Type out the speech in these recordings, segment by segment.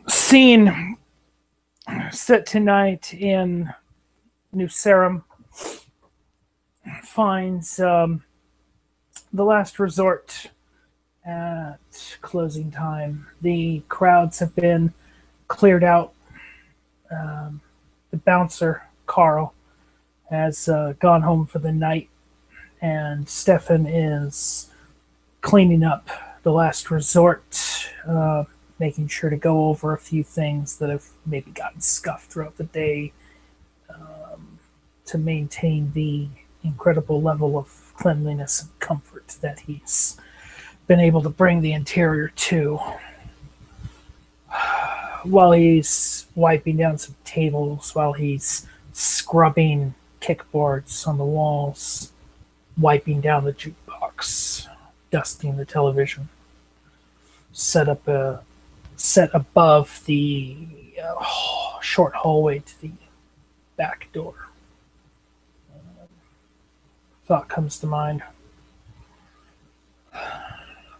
Scene set tonight in New Sarum finds the last resort at closing time. The crowds have been cleared out. The bouncer, Carl, has gone home for the night, and Stefan is cleaning up the last resort, making sure to go over a few things that have maybe gotten scuffed throughout the day to maintain the incredible level of cleanliness and comfort that he's been able to bring the interior to. While he's wiping down some tables, while he's scrubbing kickboards on the walls, wiping down the jukebox, dusting the television, set above the short hallway to the back door. Thought comes to mind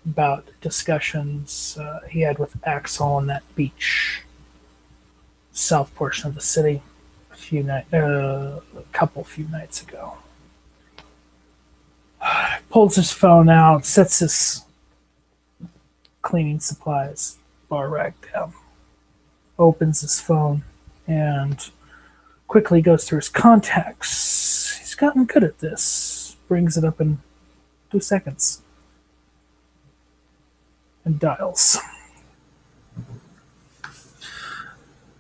about discussions he had with Axsel on that beach, south portion of the city, a few nights ago. Pulls his phone out, sets his cleaning supplies bar rack down, opens his phone, and quickly goes through his contacts. He's gotten good at this. Brings it up in 2 seconds. And dials.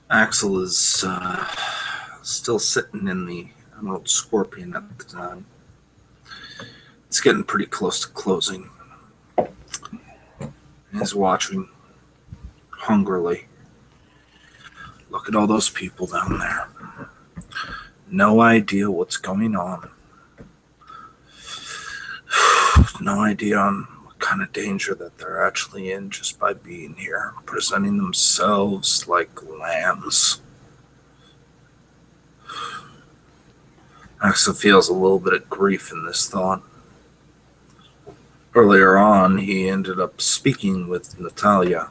Axel is still sitting in the Emerald Scorpion at the time. It's getting pretty close to closing. He's watching hungrily. Look at all those people down there. No idea what's going on. No idea on what kind of danger that they're actually in just by being here, presenting themselves like lambs. Axel feels a little bit of grief in this thought. Earlier on, he ended up speaking with Natalia,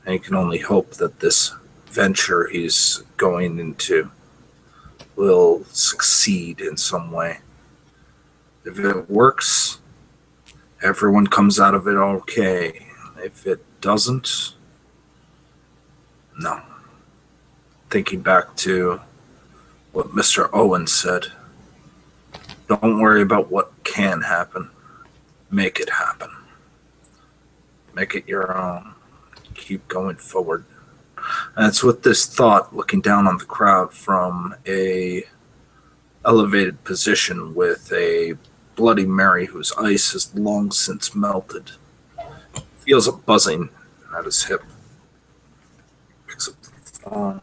and he can only hope that this venture he's going into will succeed in some way. If it works, everyone comes out of it okay. If it doesn't, no. Thinking back to what Mr. Owen said, don't worry about what can happen. Make it happen. Make it your own. Keep going forward. And it's with this thought, looking down on the crowd from a elevated position with a Bloody Mary whose ice has long since melted. Feels a buzzing at his hip. Picks up the phone.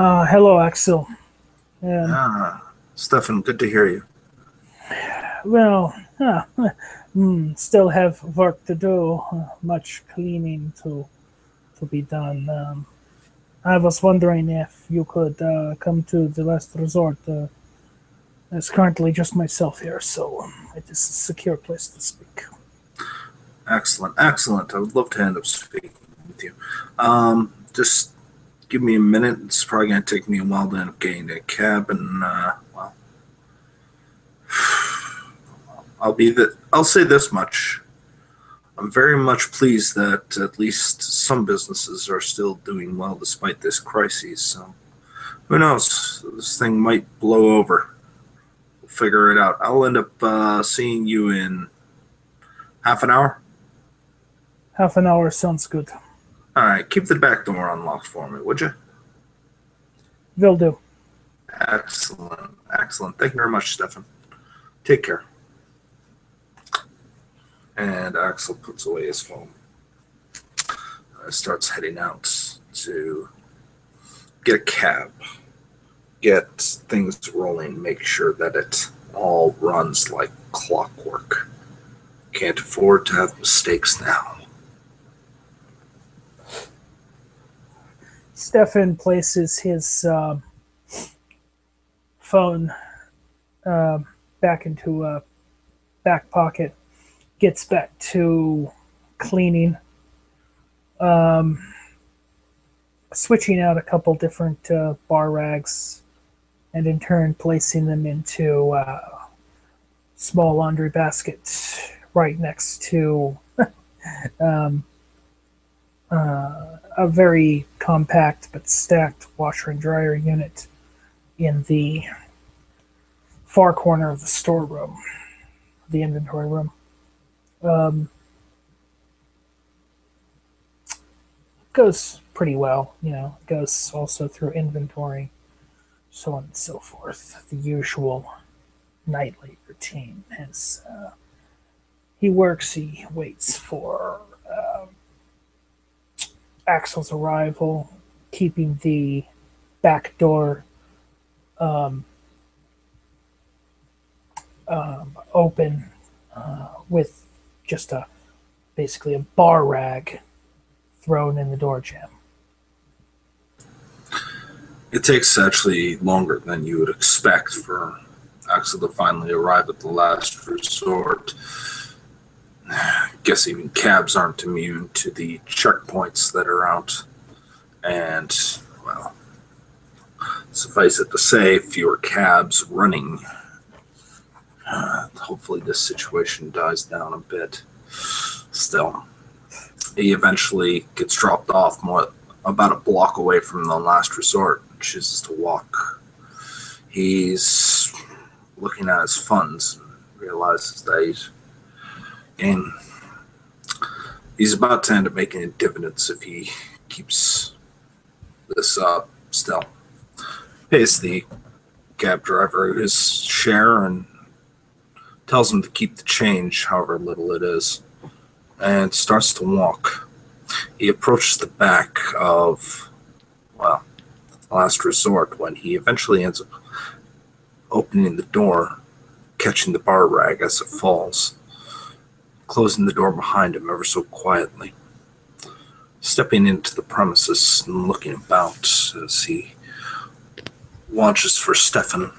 Hello, Axel. Stefan, good to hear you. Well, still have work to do. Much cleaning to be done. I was wondering if you could come to the last resort. It's currently just myself here, so it is a secure place to speak. Excellent. I would love to end up speaking with you. Just give me a minute. It's probably going to take me a while to end up getting a cab, and well, I'll say this much. I'm very much pleased that at least some businesses are still doing well despite this crisis. So who knows? This thing might blow over. We'll figure it out. I'll end up seeing you in half an hour. Half an hour sounds good. All right. Keep the back door unlocked for me, would you? Will do. Excellent. Thank you very much, Stefan. Take care. And Axel puts away his phone. Starts heading out to get a cab, get things rolling, make sure that it all runs like clockwork. Can't afford to have mistakes now. Stefan places his phone back into back pocket, gets back to cleaning, switching out a couple different bar rags, and in turn placing them into small laundry basket right next to a very compact but stacked washer and dryer unit in the far corner of the storeroom, the inventory room. Goes pretty well, It goes also through inventory, so on and so forth. The usual nightly routine. As he works, he waits for Axel's arrival, keeping the back door open with just basically a bar rag thrown in the door jamb. It takes actually longer than you would expect for Axel to finally arrive at the last resort. I guess even cabs aren't immune to the checkpoints that are out. And, well, suffice it to say, fewer cabs running. Hopefully this situation dies down a bit. Still, he eventually gets dropped off about a block away from the last resort and chooses to walk. He's looking at his funds and realizes that he's about to end up making dividends if he keeps this up. Still, pays the cab driver his share and tells him to keep the change, however little it is, and starts to walk. He approaches the back of, well, last resort when he eventually ends up opening the door, catching the bar rag as it falls, closing the door behind him ever so quietly, stepping into the premises and looking about as he watches for Stefan.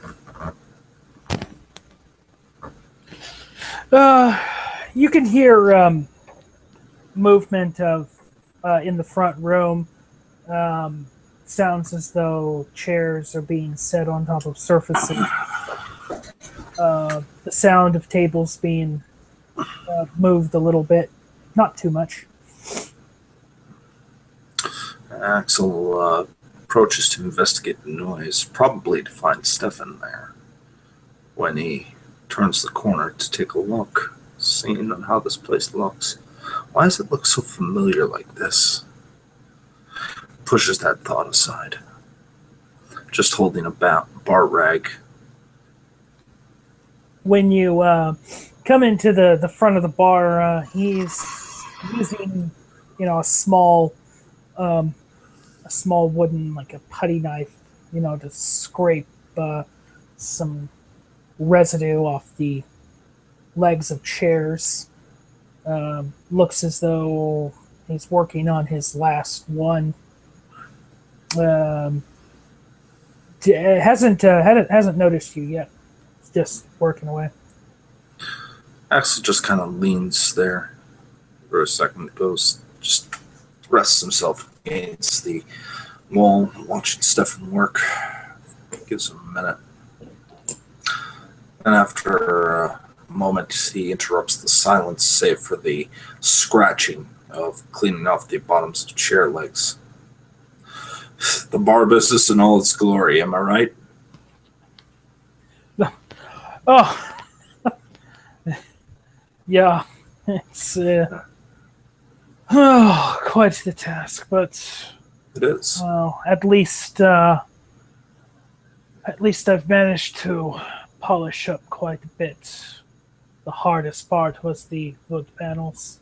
You can hear movement of in the front room. Sounds as though chairs are being set on top of surfaces. The sound of tables being moved a little bit, not too much. Axel approaches to investigate the noise, probably to find Stefan there. When he turns the corner to take a look, seeing on how this place looks. Why does it look so familiar like this? Pushes that thought aside. Just holding a bar rag. When you come into the front of the bar, he's using, a small wooden, like a putty knife, to scrape some residue off the legs of chairs. Looks as though he's working on his last one. Hasn't noticed you yet. It's just working away. Axel just kind of leans there for a second, just rests himself against the wall, watching Stefan work. Gives him a minute. And after a moment, he interrupts the silence, save for the scratching of cleaning off the bottoms of chair legs. The bar business in all its glory, am I right? Oh, yeah, it's quite the task, but it is. Well, at least I've managed to polish up quite a bit. The hardest part was the wood panels.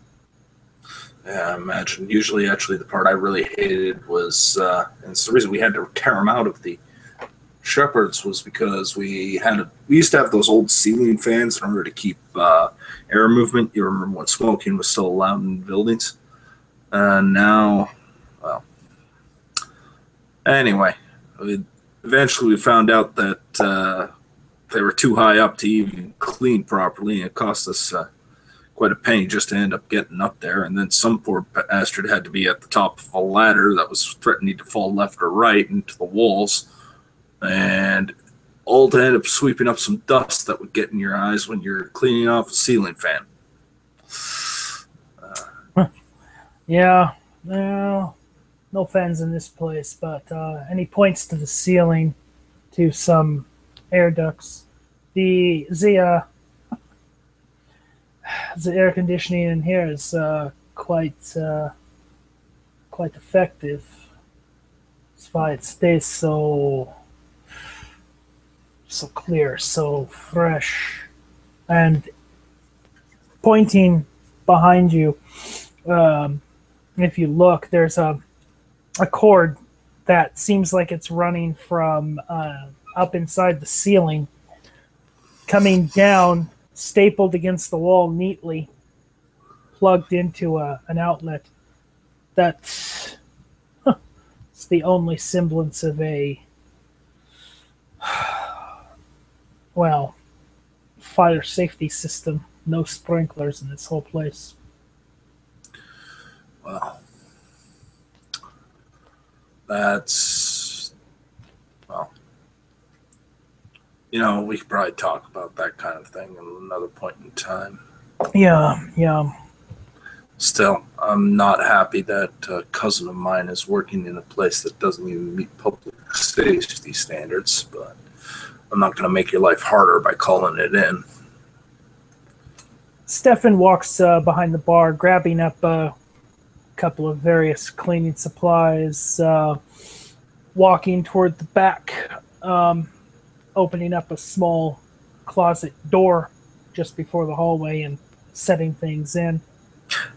Yeah, I imagine. Usually, actually, the part I really hated was, and it's the reason we had to tear them out of the shepherds was because we used to have those old ceiling fans in order to keep air movement. You remember when smoking was still allowed in buildings? Now, well, anyway, eventually we found out that they were too high up to even clean properly, and it cost us quite a penny just to end up getting up there. And then some poor bastard had to be at the top of a ladder that was threatening to fall left or right into the walls, and all to end up sweeping up some dust that would get in your eyes when you're cleaning off a ceiling fan. Yeah, no fans in this place, but and he points to the ceiling, to some air ducts. The air conditioning in here is quite effective. That's why it stays so clear, so fresh. And pointing behind you, if you look, there's a cord that seems like it's running from up inside the ceiling, coming down, stapled against the wall neatly, plugged into an outlet. That's it's the only semblance of a fire safety system. No sprinklers in this whole place. Well, we could probably talk about that kind of thing at another point in time. Yeah. Still, I'm not happy that a cousin of mine is working in a place that doesn't even meet public safety standards, but I'm not going to make your life harder by calling it in. Stefan walks behind the bar, grabbing up a couple of various cleaning supplies, walking toward the back, opening up a small closet door just before the hallway and setting things in.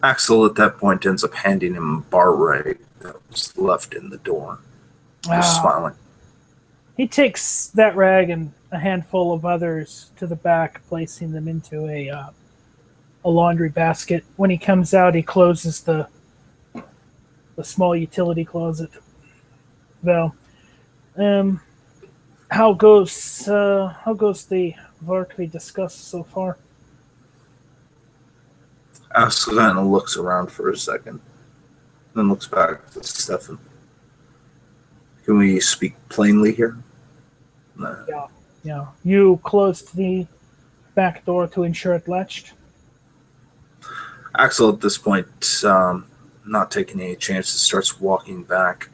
Axel at that point ends up handing him a bar rag that was left in the door. Just smiling. He takes that rag and a handful of others to the back, placing them into a laundry basket. When he comes out, he closes the small utility closet. Well, how goes the work we discussed so far? Axel kind of looks around for a second, then looks back to Stefan. Can we speak plainly here? No. Yeah. You closed the back door to ensure it latched? Axel, at this point, not taking any chances, starts walking back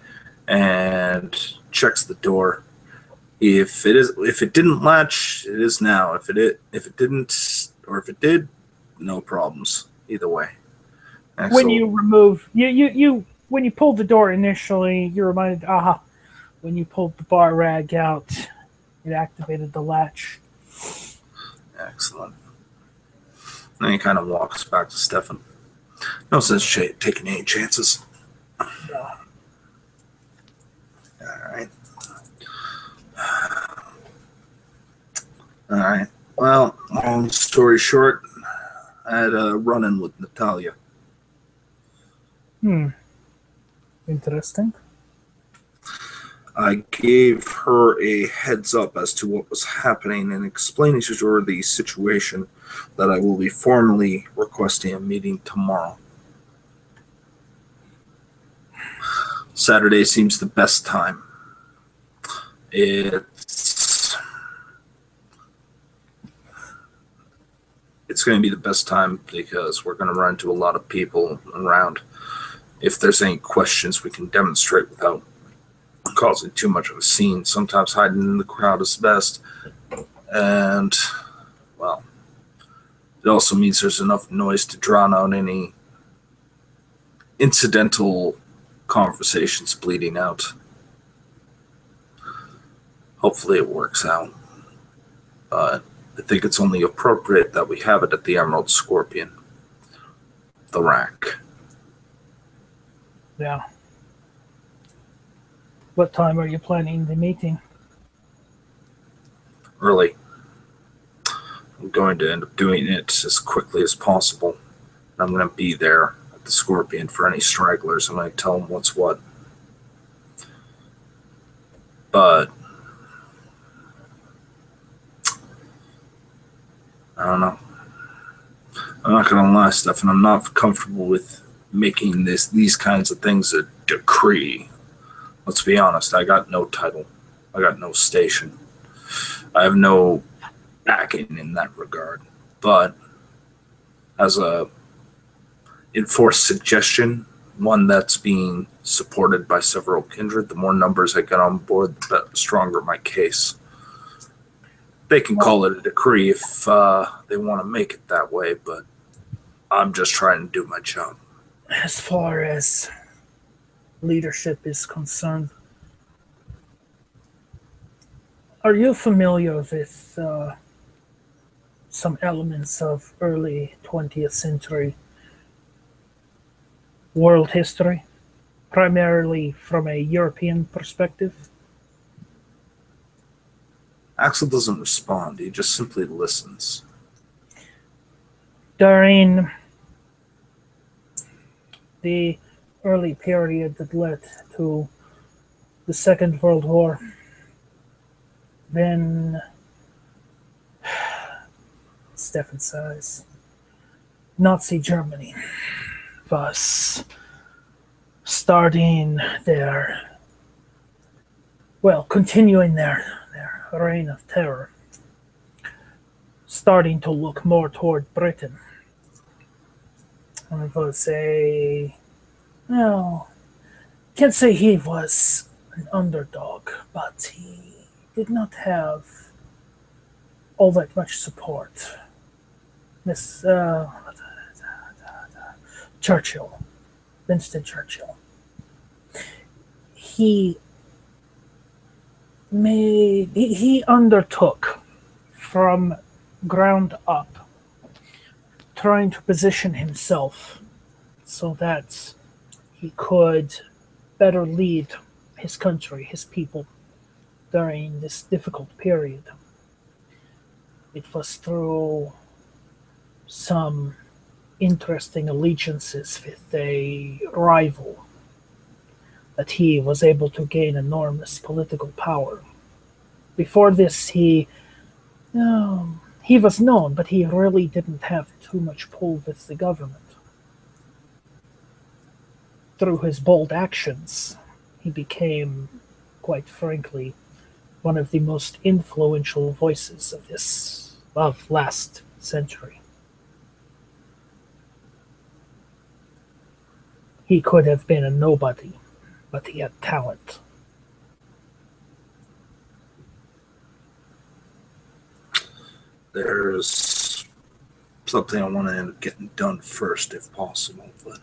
and checks the door. If it didn't latch, it is now. If it didn't, or if it did, no problems. Either way. Axel, when you remove when you pulled the door initially, you're reminded, when you pulled the bar rag out, it activated the latch. Excellent. Then he kind of walks back to Stefan. No sense taking any chances. Yeah. All right. Well, long story short, I had a run-in with Natalia. Interesting. I gave her a heads up as to what was happening and explaining to her the situation that I will be formally requesting a meeting tomorrow. Saturday seems the best time. It's going to be the best time because we're going to run into a lot of people around. If there's any questions, we can demonstrate without causing too much of a scene. Sometimes hiding in the crowd is best. And, well, it also means there's enough noise to drown out any incidental conversations bleeding out. Hopefully it works out. But I think it's only appropriate that we have it at the Emerald Scorpion, the rack. Yeah. What time are you planning the meeting? Early. I'm going to end up doing it as quickly as possible. I'm going to be there at the Scorpion for any stragglers. I'm going to tell them what's what. But I don't know. I'm not going to lie, Stefan. I'm not comfortable with making these kinds of things a decree. Let's be honest. I got no title. I got no station. I have no backing in that regard. But as a enforced suggestion, one that's being supported by several kindred, the more numbers I get on board, the stronger my case. They can call it a decree if they want to make it that way, but I'm just trying to do my job. As far as leadership is concerned, are you familiar with some elements of early 20th century world history, primarily from a European perspective? Axsel doesn't respond. He just simply listens. During the early period that led to the Second World War, then Stefan says Nazi Germany was starting continuing their reign of terror, starting to look more toward Britain. It was can't say he was an underdog, but he did not have all that much support. Miss Winston Churchill. He undertook from ground up, trying to position himself so that he could better lead his country, his people, during this difficult period. It was through some interesting allegiances with a rival that he was able to gain enormous political power. Before this, he was known, but he really didn't have too much pull with the government. Through his bold actions, he became, quite frankly, one of the most influential voices of last century. He could have been a nobody, but he had talent. There's something I want to end up getting done first, if possible, but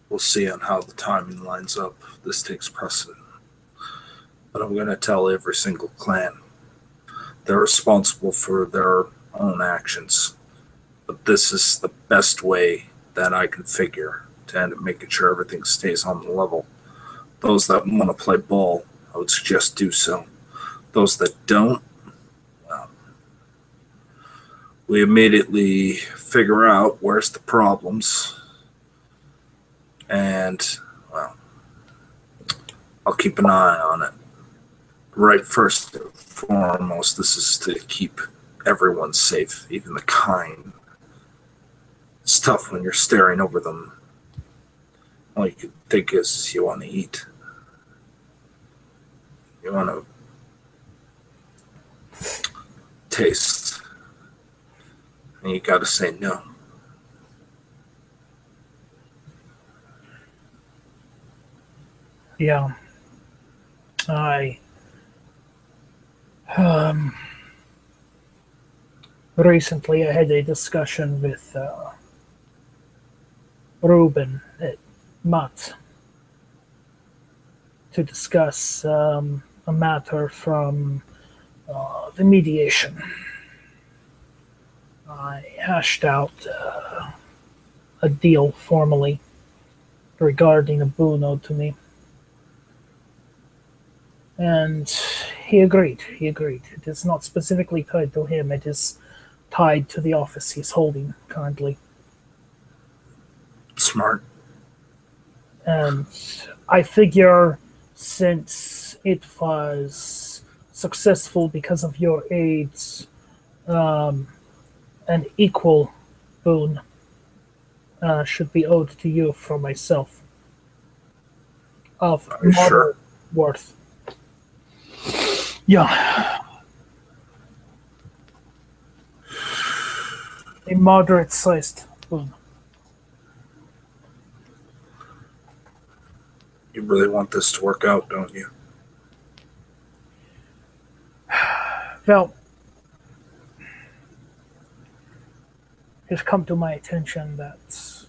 we'll see on how the timing lines up. This takes precedent. But I'm going to tell every single clan they're responsible for their own actions. But this is the best way that I can figure to end up making sure everything stays on the level. Those that want to play ball, I would suggest do so. Those that don't, well, we immediately figure out where's the problems. And, well, I'll keep an eye on it. Right, first and foremost, this is to keep everyone safe, even the kind. It's tough when you're staring over them. All you can think is you want to eat. You want to taste. And you got to say no. Yeah. Recently I had a discussion with Ruben at Mutt to discuss a matter from the mediation. I hashed out a deal formally regarding a boon owed to me. And he agreed. It is not specifically tied to him. It is tied to the office he's holding currently. Smart. And I figure since it was successful because of your aids, an equal boon should be owed to you from myself of Are you sure? moderate worth. Yeah, a moderate-sized boon. You really want this to work out, don't you? Well, it's come to my attention that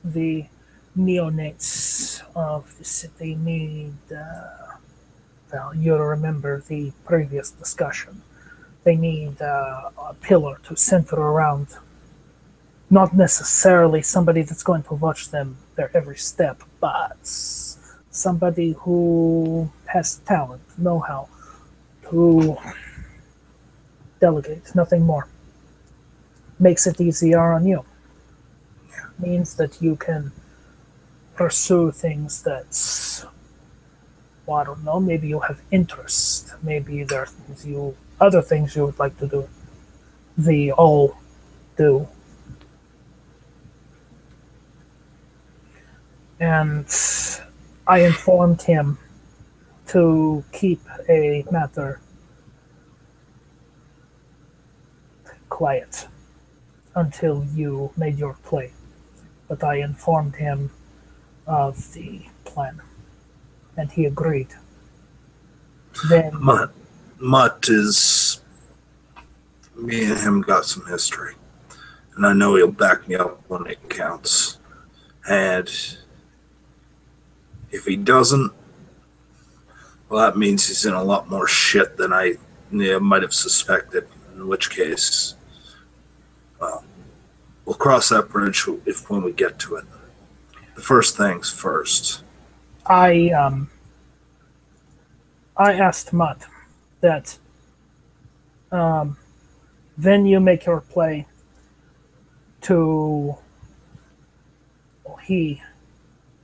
the neonates of the city need, well, you remember the previous discussion. They need a pillar to center around. Not necessarily somebody that's going to watch them their every step, but somebody who has talent, know how to delegate, nothing more. Makes it easier on you. Means that you can pursue things that's, well, I don't know, maybe you have interest. Maybe there are other things you would like to do. They all do. And I informed him to keep a matter quiet until you made your play. But I informed him of the plan, and he agreed. Then, Mutt is. Me and him got some history. And I know he'll back me up when it counts. And if he doesn't, well, that means he's in a lot more shit than I might have suspected. In which case, well, we'll cross that bridge when we get to it. The first things first. I asked Mutt that then you make your play to. Well, he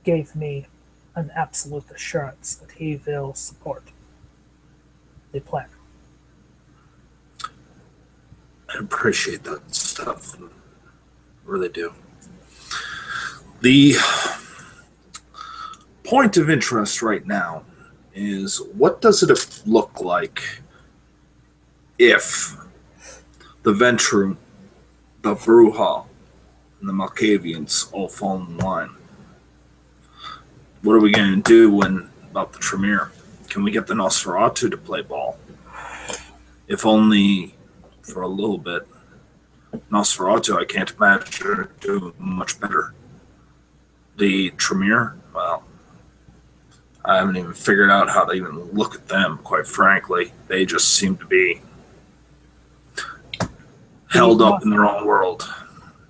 gave me an absolute assurance that he will support the plan. I appreciate that stuff. I really do. The point of interest right now is what does it look like if the Ventru, the Bruja, and the Malkavians all fall in line? What are we going to do about the Tremere? Can we get the Nosferatu to play ball? If only for a little bit. Nosferatu, I can't imagine do much better. The Tremere, well, I haven't even figured out how to even look at them, quite frankly. They just seem to be held up in their own world.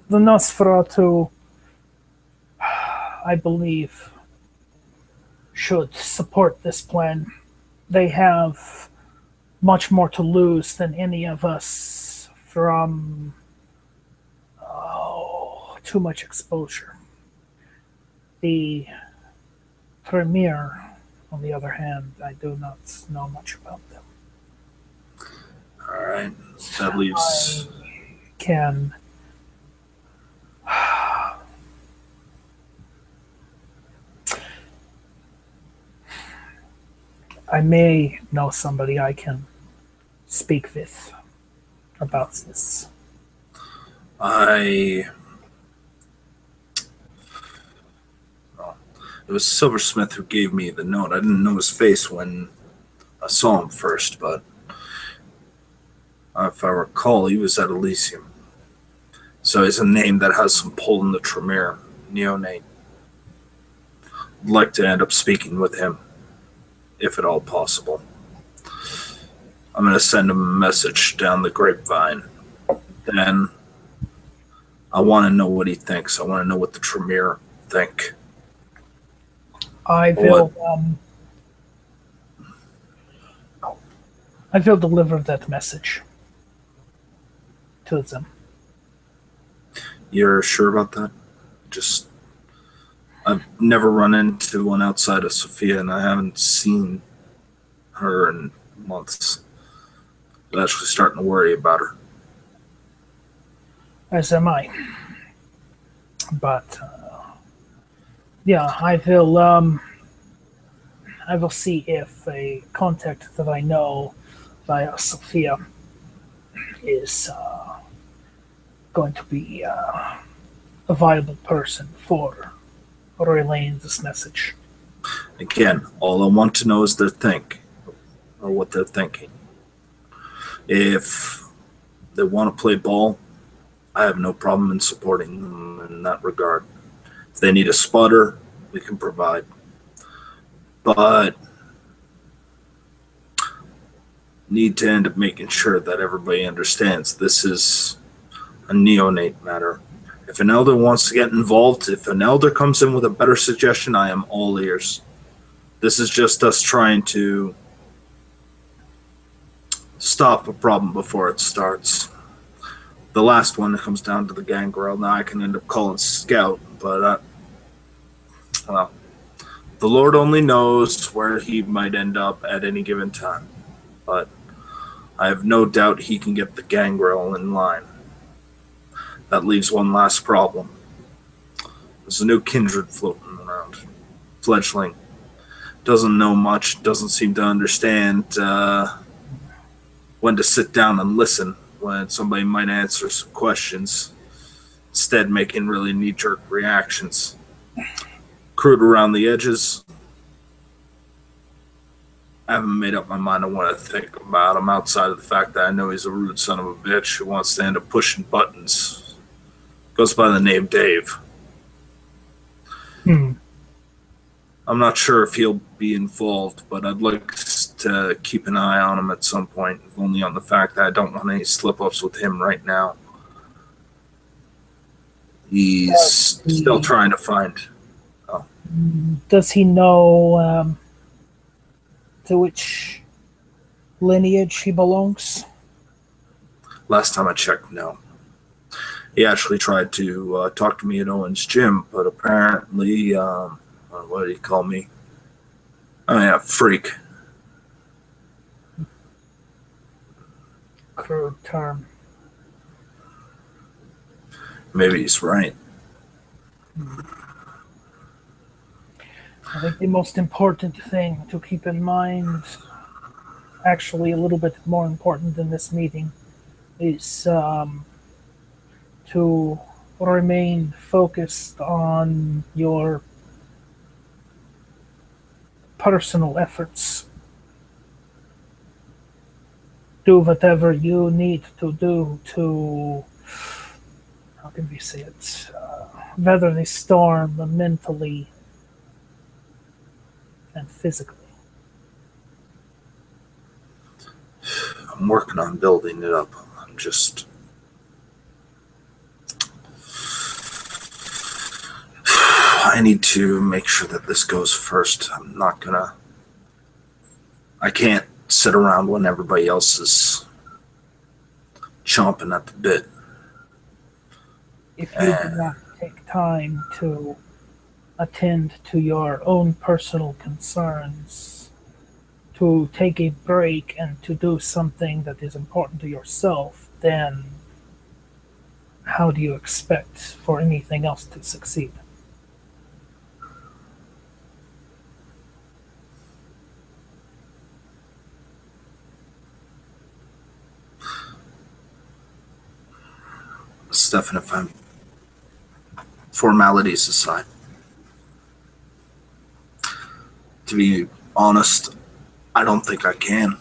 The Nosferatu, I believe, should support this plan. They have much more to lose than any of us from too much exposure. The Premier, on the other hand, I do not know much about them. All right, that leaves. Can I may know somebody I can speak with about this. It was Silversmith who gave me the note. I didn't know his face when I saw him first, but if I recall, he was at Elysium. So he's a name that has some pull in the Tremere. Neonate. I'd like to end up speaking with him, if at all possible. I'm going to send him a message down the grapevine. Then I want to know what he thinks. I want to know what the Tremere think. I will deliver that message to them. You're sure about that? I've never run into one outside of Sophia, and I haven't seen her in months. I'm actually starting to worry about her. As am I. But yeah, I will see if a contact that I know via Sophia is going to be a viable person for relaying this message. Again, all I want to know is what they're thinking. If they want to play ball, I have no problem in supporting them in that regard. If they need a spotter, we can provide. But need to end up making sure that everybody understands this is a neonate matter. If an elder wants to get involved, if an elder comes in with a better suggestion, I am all ears. This is just us trying to stop a problem before it starts. The last one that comes down to the gangrel, now I can end up calling Scout, but well, the Lord only knows where he might end up at any given time. But I have no doubt he can get the gangrel in line. That leaves one last problem. There's a new kindred floating around. Fledgling. Doesn't know much, doesn't seem to understand when to sit down and listen when somebody might answer some questions, instead making really knee-jerk reactions. Crude around the edges. I haven't made up my mind on what I think about him outside of the fact that I know he's a rude son of a bitch who wants to end up pushing buttons. Goes by the name Dave. I'm not sure if he'll be involved, but I'd like to keep an eye on him at some point, only on the fact that I don't want any slip-ups with him right now. He's still trying to find... Oh. Does he know to which lineage he belongs? Last time I checked, no. He actually tried to talk to me at Owen's gym, but apparently, what did he call me? Oh yeah, freak. Crude term. Maybe he's right. I think the most important thing to keep in mind, actually a little bit more important than this meeting, is to remain focused on your personal efforts. Do whatever you need to do to, how can we say it, weather the storm mentally and physically. I'm working on building it up. I'm just... I need to make sure that this goes first. I'm not gonna... I can't sit around when everybody else is chomping at the bit. If you do not take time to attend to your own personal concerns, to take a break and to do something that is important to yourself, then how do you expect for anything else to succeed? Stefan, if I'm formalities aside, to be honest, I don't think I can.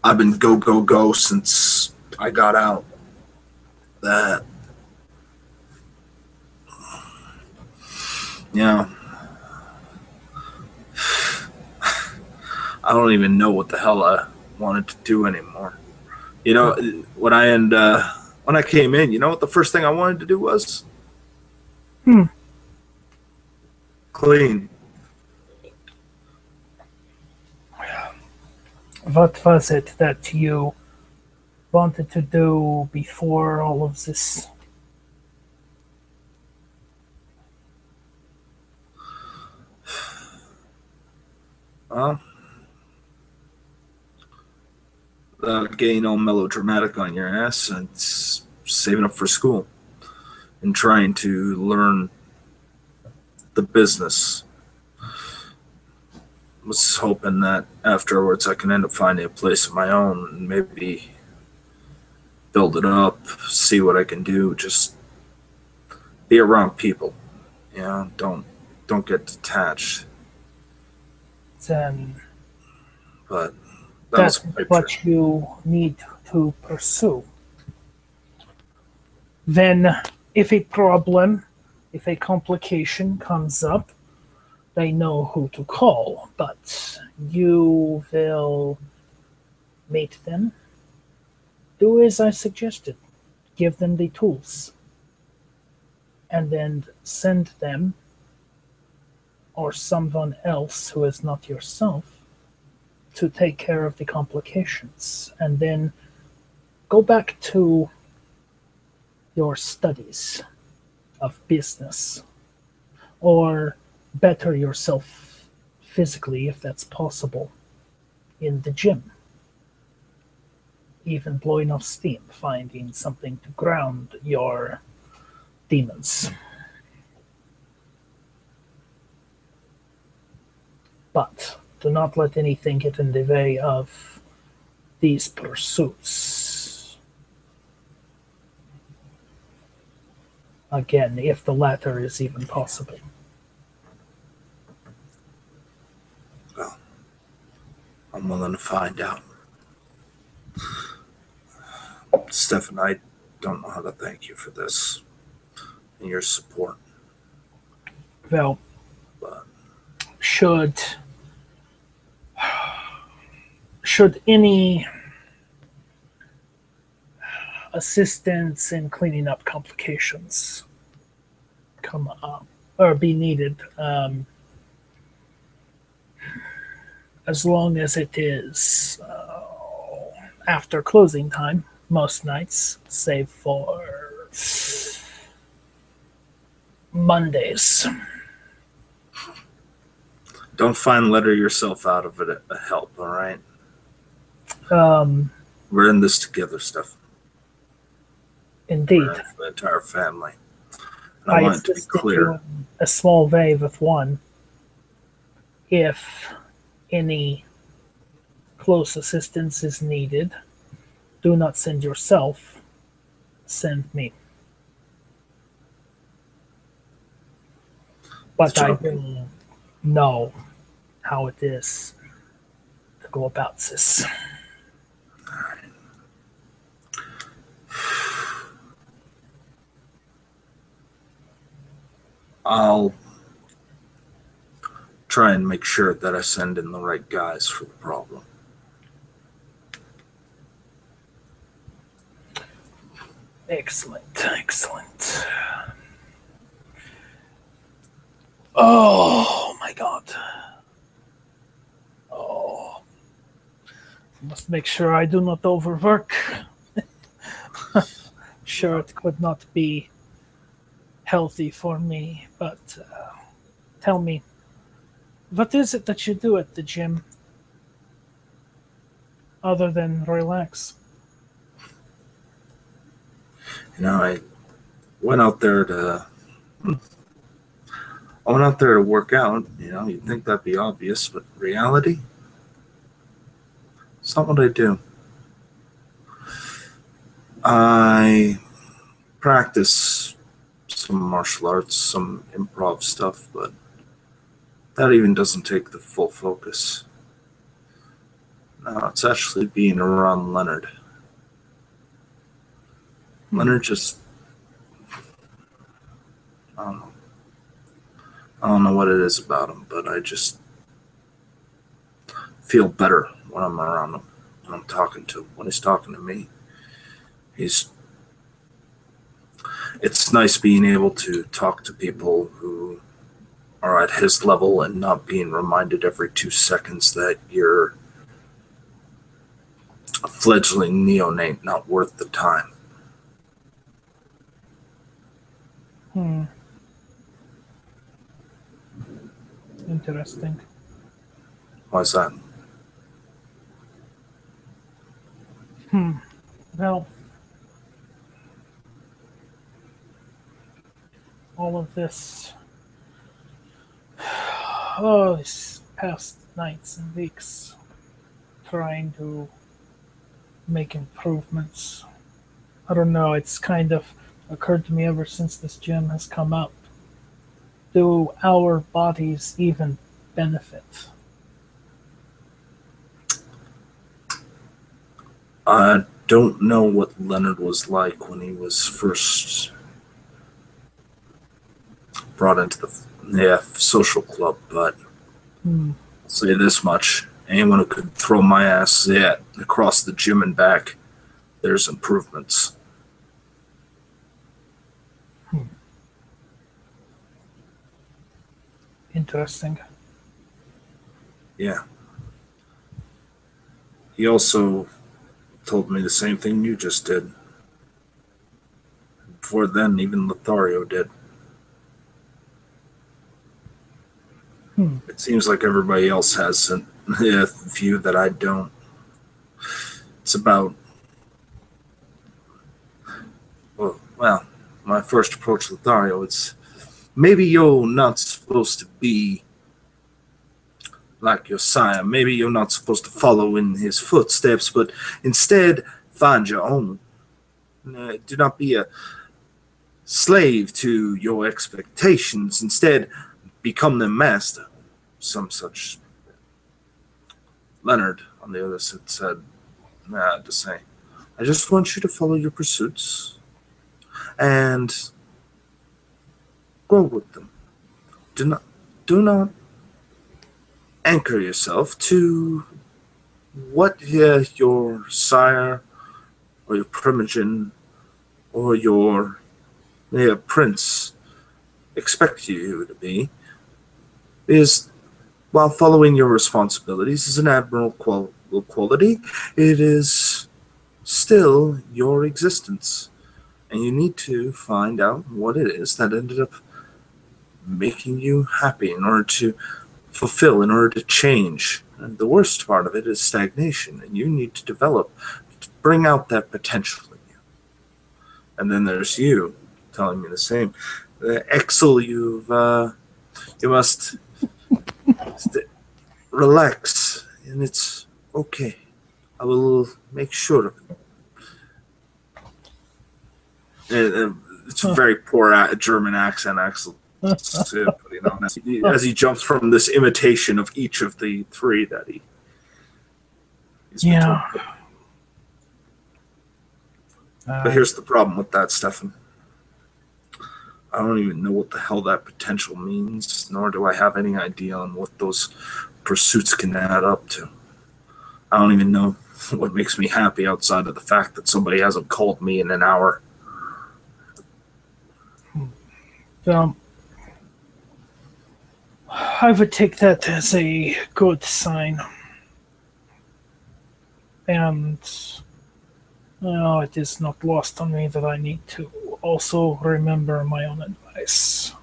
I've been go, go, go since I got out. That, you know, I don't even know what the hell I wanted to do anymore. You know, when I came in, you know what the first thing I wanted to do was? Clean. What was it that you wanted to do before all of this? Well, getting all melodramatic on your ass and saving up for school and trying to learn the business. Was hoping that afterwards I can end up finding a place of my own and maybe build it up, see what I can do, just be around people. You know, don't get detached. Then But that's what you need to pursue. Then if a complication comes up, they know who to call, but you will meet them. Do as I suggested. Give them the tools. And then send them, or someone else who is not yourself, to take care of the complications. And then go back to your studies of business, or better yourself physically if that's possible in the gym. Even blowing off steam, finding something to ground your demons. But do not let anything get in the way of these pursuits. Again, if the latter is even possible. Well, I'm willing to find out. Steph and I don't know how to thank you for this and your support. Well, But should any assistance in cleaning up complications come up or be needed, as long as it is after closing time, most nights, save for Mondays. don't fine letter yourself out of it a help, all right? We're in this together, Steph. Indeed. We're in for the entire family. And I want it to be assisted clear. you in a small way with one. If any close assistance is needed, do not send yourself, send me. But I will know how it is to go about this. I'll try and make sure that I send in the right guys for the problem. Excellent, excellent. Oh my god. Oh. Must make sure I do not overwork. Sure, it could not be healthy for me, but tell me, what is it that you do at the gym other than relax? You know, I went out there to work out. You know, you'd think that'd be obvious, but reality, it's not what I do. I practice some martial arts, some improv stuff, but that even doesn't take the full focus. No, it's actually being around Leonard. Leonard just, I don't know. I don't know what it is about him, but I just feel better when I'm around him, when I'm talking to him. When he's talking to me, it's nice being able to talk to people who are at his level and not being reminded every 2 seconds that you're a fledgling neonate not worth the time. Interesting. Why's that? Well, all of this, these past nights and weeks, trying to make improvements. I don't know, it's kind of occurred to me ever since this gym has come up. Do our bodies even benefit? I don't know what Leonard was like when he was first brought into the social club, but Hmm. I'll say this much. Anyone who could throw my ass across the gym and back, there's improvements. Interesting. Yeah. He also told me the same thing you just did. Before then, even Lothario did. Hmm. It seems like everybody else has a view that I don't. It's about, well, my first approach to Lothario, it's maybe you're not supposed to be like your sire. Maybe you're not supposed to follow in his footsteps, but instead find your own. Do not be a slave to your expectations. Instead, become their master. Some such. Leonard, on the other side, said, to say, I just want you to follow your pursuits and grow with them. Do not anchor yourself to what your sire or your primogen or your prince expect you to be. Is while following your responsibilities is an admirable quality, it is still your existence. And you need to find out what it is that ended up making you happy in order to fulfill, in order to change. And the worst part of it is stagnation, and you need to develop, to bring out that potential in you. And then there's you telling me the same. Axsel, you must relax, and it's okay. I will make sure of it. It's a very poor German accent, Axel. As he jumps from this imitation of each of the three that he's been told. But here's the problem with that, Stefan. I don't even know what the hell that potential means, nor do I have any idea on what those pursuits can add up to. I don't even know what makes me happy outside of the fact that somebody hasn't called me in an hour. I would take that as a good sign. And it is not lost on me that I need to also remember my own advice.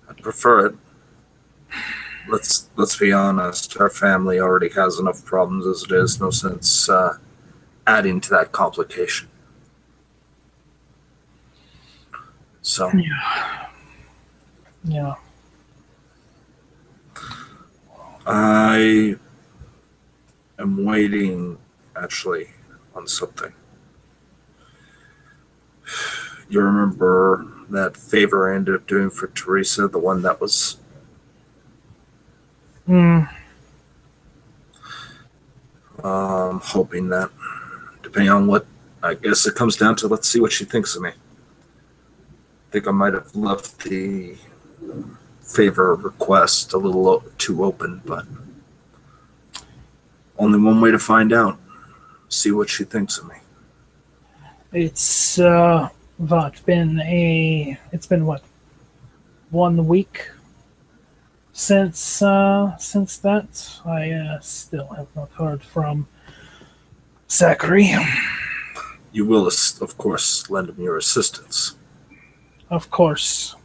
I'd prefer it. Let's be honest. Our family already has enough problems as it is. No sense adding to that complication. So. Yeah. I am waiting, actually, on something. You remember that favor I ended up doing for Teresa, the one that was... hoping that, depending on what, I guess it comes down to, let's see what she thinks of me. I think I might have left the favor request a little too open, but only one way to find out. See what she thinks of me. It's been 1 week since that. I still have not heard from Zachary. You will, of course, lend him your assistance. Of course.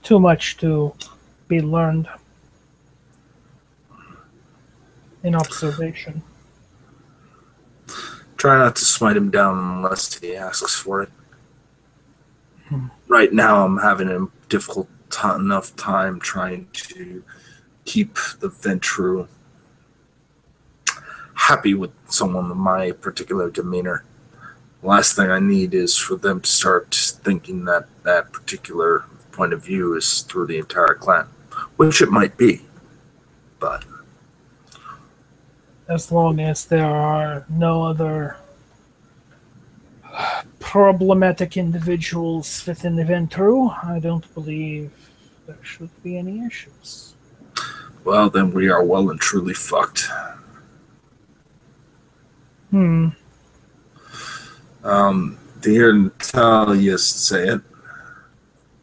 Too much to be learned in observation. Try not to smite him down unless he asks for it. Hmm. Right now, I'm having a difficult enough time trying to keep the Ventru happy with someone of my particular demeanor. The last thing I need is for them to start thinking that that particular point of view is through the entire clan, which it might be, but As long as there are no other problematic individuals within the Ventru, I don't believe there should be any issues. well, then we are well and truly fucked. Hmm. To hear Natalia say it,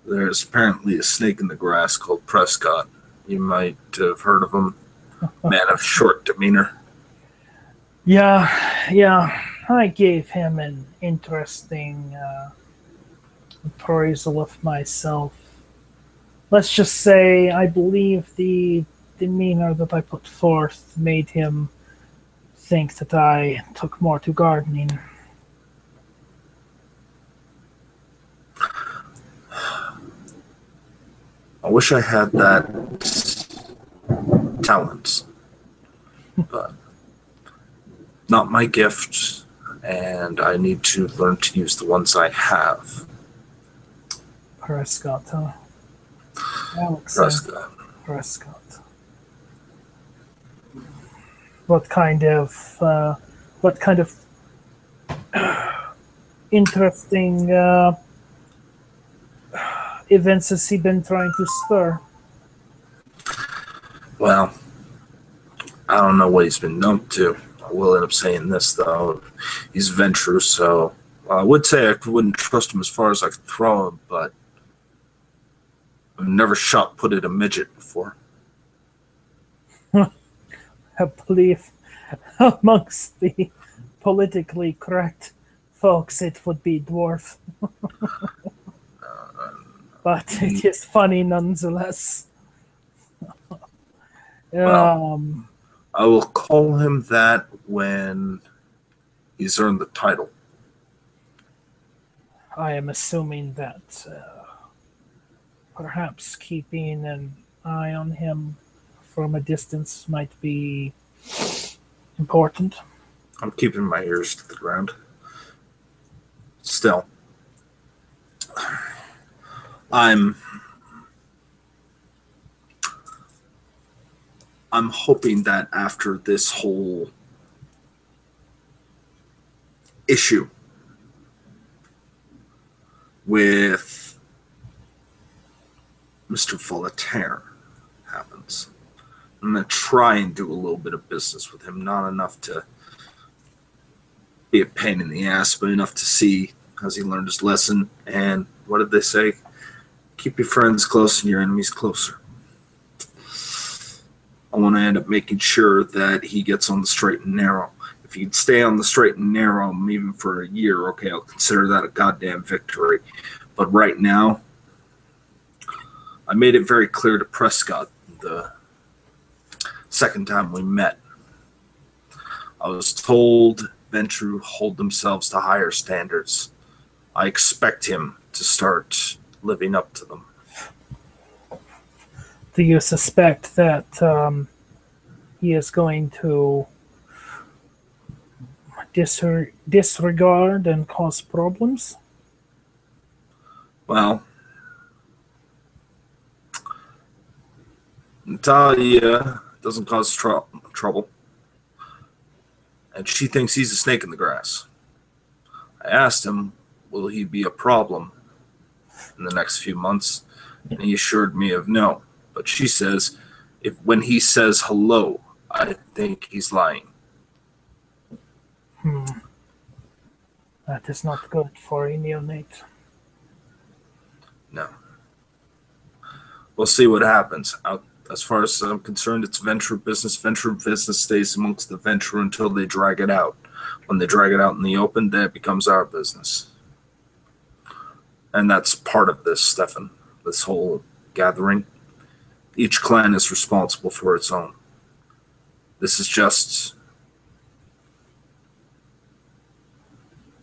there's apparently a snake in the grass called Prescott. You might have heard of him. Man of short demeanor. Yeah. I gave him an interesting appraisal of myself. Let's just say I believe the demeanor that I put forth made him think that I took more to gardening. I wish I had that talent, but not my gift, and I need to learn to use the ones I have. Prescott, huh? Prescott. Prescott. What kind of interesting events has he been trying to stir? Well, I don't know what he's been up to. I will end up saying this, though. He's Ventru, so I would say I wouldn't trust him as far as I could throw him, but I've never shot put at a midget before. I believe amongst the politically correct folks it would be dwarf. But it is funny nonetheless. Well, I will call him that when he's earned the title. I am assuming that perhaps keeping an eye on him from a distance might be important. I'm keeping my ears to the ground. Still, I'm hoping that after this whole issue with Mr. Voltaire happens, I'm going to try and do a little bit of business with him. Not enough to be a pain in the ass, but enough to see has he learned his lesson. And what did they say? Keep your friends close and your enemies closer. I want to end up making sure that he gets on the straight and narrow. If he can stay on the straight and narrow even for a year, okay, I'll consider that a goddamn victory. But right now, I made it very clear to Prescott the second time we met. I was told Ventru hold themselves to higher standards. I expect him to start living up to them. Do you suspect that he is going to disregard and cause problems? Well, Natalia doesn't cause trouble, and she thinks he's a snake in the grass. I asked him, will he be a problem in the next few months? And he assured me of no. But she says, if when he says hello, I think he's lying. That is not good for a neonate. No. We'll see what happens. As far as I'm concerned, it's Ventru business. Ventru business stays amongst the Ventru until they drag it out. When they drag it out in the open, then it becomes our business. And that's part of this, Stefan, this whole gathering. Each clan is responsible for its own. This is just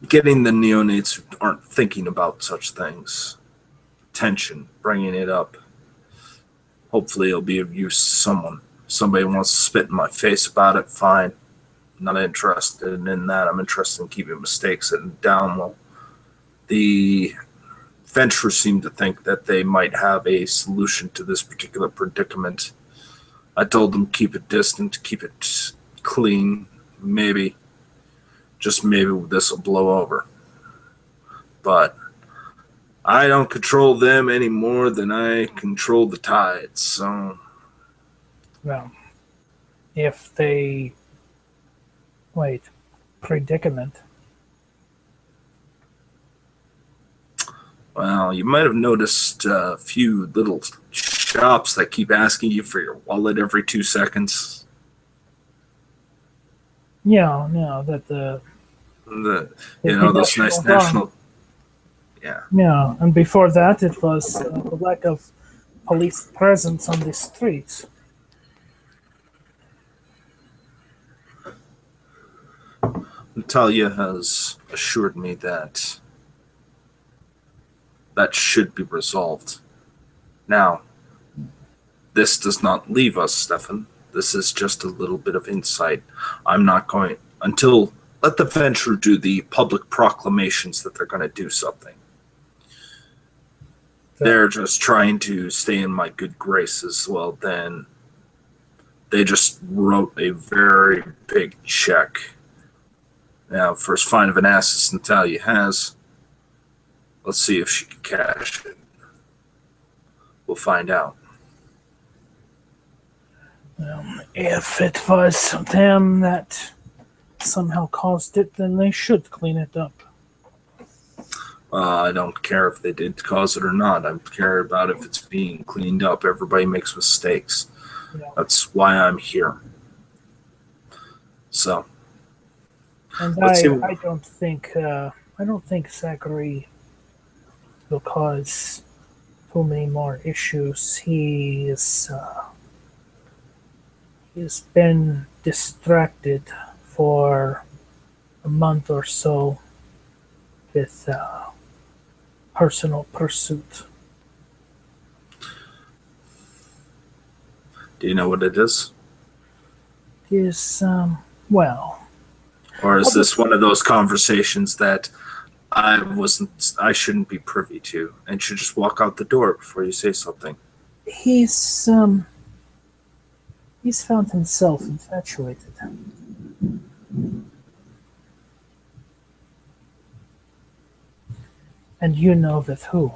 getting the neonates who aren't thinking about such things attention, bringing it up. Hopefully it'll be of use to someone. Somebody wants to spit in my face about it, fine. I'm not interested in that. I'm interested in keeping mistakes down low. The venturers seem to think that they might have a solution to this particular predicament. I told them keep it distant, keep it clean. Maybe, just maybe this will blow over. But I don't control them any more than I control the tides, so... Well, if they... Wait, predicament? Well, you might have noticed a few little shops that keep asking you for your wallet every 2 seconds. Yeah, no, that those nice national... Yeah. Yeah, and before that it was the lack of police presence on the streets. Natalia has assured me that should be resolved. Now, this does not leave us, Stefan. This is just a little bit of insight. I'm not going until let the venture do the public proclamations that they're going to do something. They're just trying to stay in my good graces. Well, then they just wrote a very big check. Now, for as fine of an ass as Natalia has, let's see if she can cash it. We'll find out. If it was them that somehow caused it, then they should clean it up. I don't care if they did cause it or not. I care about if it's being cleaned up. Everybody makes mistakes. Yeah. That's why I'm here. So, and I don't think Zachary will cause too many more issues. He's been distracted for a month or so with personal pursuit. Do you know what it is? It is, well... Or is this one of those conversations that I shouldn't be privy to and should just walk out the door before you say something? He's found himself infatuated. And you know with who?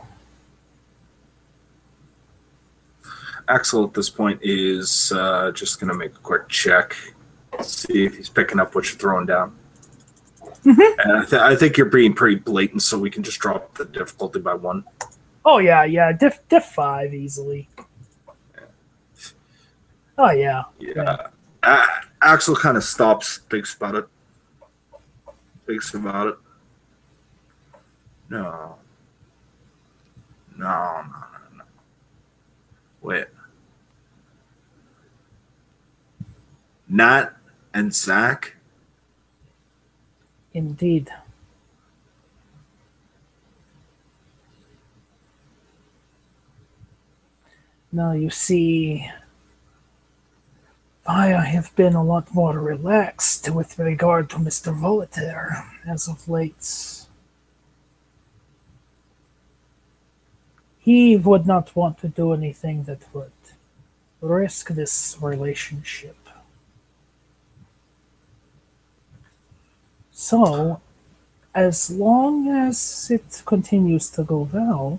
Axel at this point is just going to make a quick check, see if he's picking up what you're throwing down. Mm-hmm. And I think you're being pretty blatant, so we can just drop the difficulty by 1. Oh yeah, diff 5 easily. Yeah. Oh yeah. Yeah. Axel kind of stops, thinks about it. No. Wait. Nat and Zach? Indeed. Now you see, I have been a lot more relaxed with regard to Mr. Voltaire as of late. He would not want to do anything that would risk this relationship. So, as long as it continues to go well,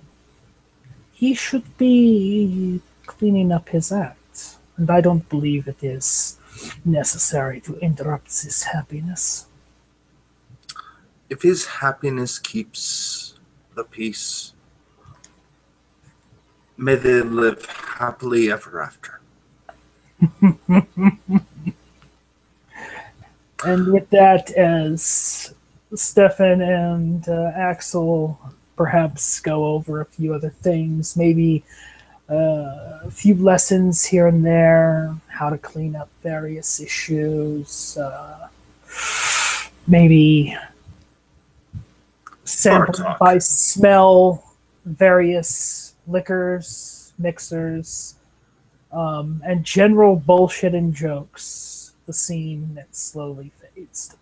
he should be cleaning up his act. And I don't believe it is necessary to interrupt his happiness. If his happiness keeps the peace, may they live happily ever after. And with that, as Stefan and Axel perhaps go over a few other things, maybe a few lessons here and there, how to clean up various issues, maybe sampling talk. by smell various liquors, mixers, and general bullshit and jokes. The scene that slowly fades to